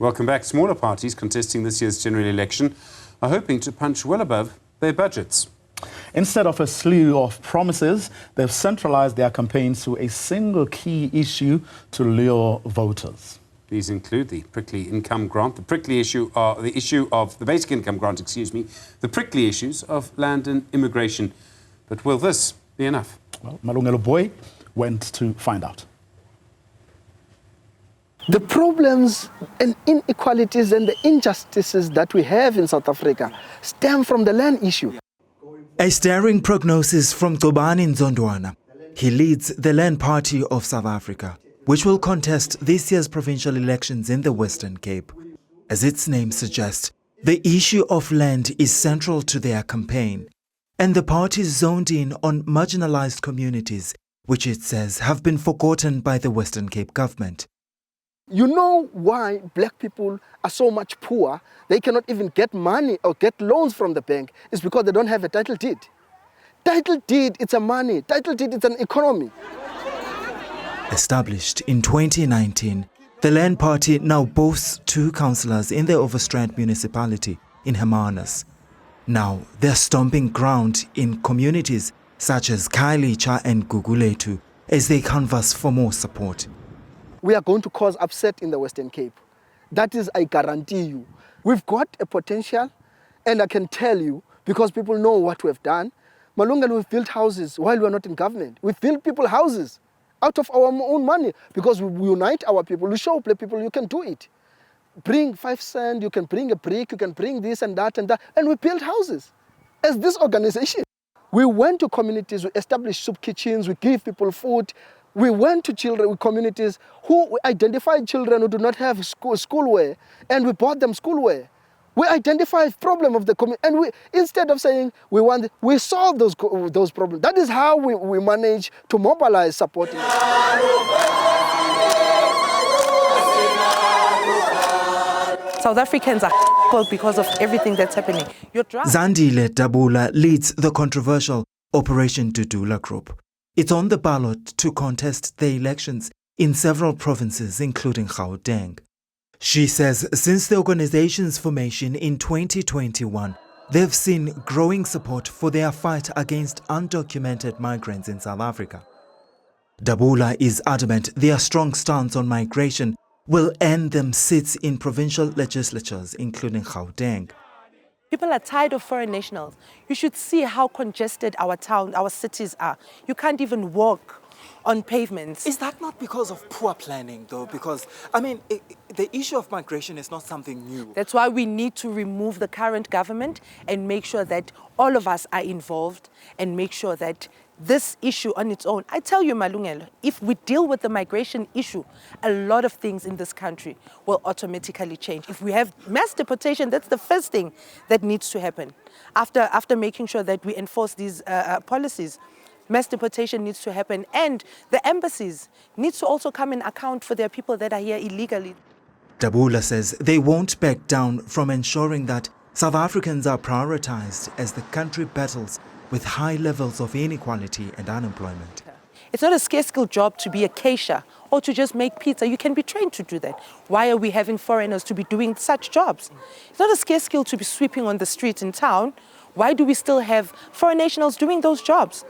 Welcome back. Smaller parties contesting this year's general election are hoping to punch well above their budgets. Instead of a slew of promises, they've centralized their campaigns to a single key issue to lure voters. These include the prickly income grant, the issue of the basic income grant, the prickly issues of land and immigration. But will this be enough? Well, Malungelo Booi went to find out. The problems and inequalities and the injustices that we have in South Africa stem from the land issue. A staring prognosis from Gobani Nzondwana. He leads the Land Party of South Africa, which will contest this year's provincial elections in the Western Cape. As its name suggests, the issue of land is central to their campaign, and the party is zoned in on marginalized communities, which it says have been forgotten by the Western Cape government. You know why black people are so much poor? They cannot even get money or get loans from the bank. It's because they don't have a title deed. Title deed, it's a money. Title deed, it's an economy. Established in 2019, the Land Party now boasts 2 councillors in the Overstrand municipality in Hermanus. Now, they're stomping ground in communities such as Khayelitsha and Gugulethu as they canvass for more support. We are going to cause upset in the Western Cape. That is, I guarantee you. We've got a potential, and I can tell you, because people know what we've done. Malungelo, we've built houses while we're not in government. We've built people houses out of our own money because we unite our people. We show people you can do it. Bring 5 cents, you can bring a brick, you can bring this and that, and we build houses. As this organization, we went to communities, we established soup kitchens, we give people food. We went to communities who identified children who do not have schoolwear, and we bought them schoolwear. We identified the problem of the community, and instead of saying we solve those problems. That is how we manage to mobilize support. South Africans are because of everything that's happening. Zandile Dudula leads the controversial Operation Dudula group. It's on the ballot to contest the elections in several provinces, including Gauteng. She says since the organization's formation in 2021, they've seen growing support for their fight against undocumented migrants in South Africa. Dudula is adamant their strong stance on migration will earn them seats in provincial legislatures, including Gauteng. People are tired of foreign nationals. You should see how congested our towns, our cities are. You can't even walk on pavements. Is that not because of poor planning, though? Because, I mean, the issue of migration is not something new. That's why we need to remove the current government and make sure that all of us are involved and make sure that this issue on its own, I tell you, Malungelo, if we deal with the migration issue, a lot of things in this country will automatically change. If we have mass deportation, that's the first thing that needs to happen. After making sure that we enforce these policies, mass deportation needs to happen, and the embassies need to also come and account for their people that are here illegally. Dudula says they won't back down from ensuring that South Africans are prioritized as the country battles with high levels of inequality and unemployment. It's not a scarce skill job to be a cashier or to just make pizza. You can be trained to do that. Why are we having foreigners to be doing such jobs? It's not a scarce skill to be sweeping on the streets in town. Why do we still have foreign nationals doing those jobs?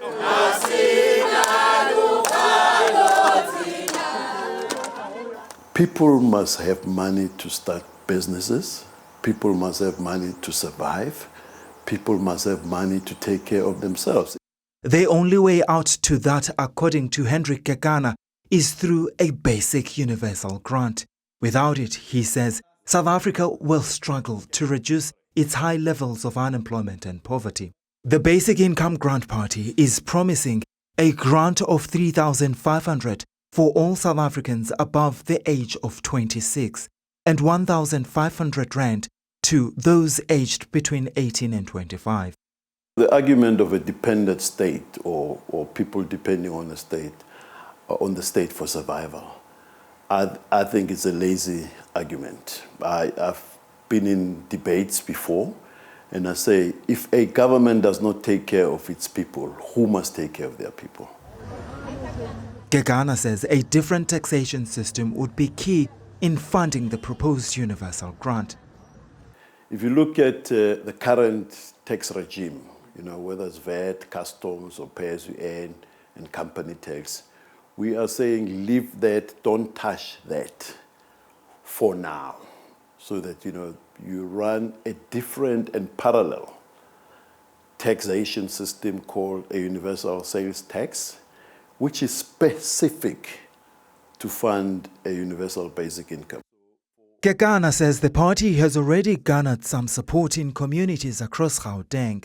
People must have money to start businesses. People must have money to survive. People must have money to take care of themselves. The only way out to that, according to Hendrik Kekana, is through a basic universal grant. Without it, he says, South Africa will struggle to reduce its high levels of unemployment and poverty. The Basic Income Grant Party is promising a grant of 3,500 for all South Africans above the age of 26 and 1,500 rand to those aged between 18 and 25. The argument of a dependent state or people depending on the state for survival, I think it's a lazy argument. I've been in debates before, and I say, if a government does not take care of its people, who must take care of their people? Kekana says a different taxation system would be key in funding the proposed universal grant. If you look at the current tax regime, whether it's VAT, customs, or pay-as-you-earn, and company tax, we are saying leave that, don't touch that for now, so that you run a different and parallel taxation system called a universal sales tax, which is specific to fund a universal basic income. Kekana says the party has already garnered some support in communities across Gauteng.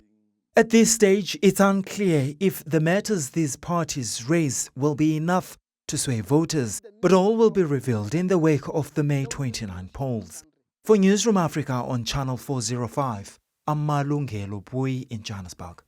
At this stage, it's unclear if the matters these parties raise will be enough to sway voters, but all will be revealed in the wake of the May 29 polls. For Newzroom Afrika on Channel 405, I'm Malungelo Booi in Johannesburg.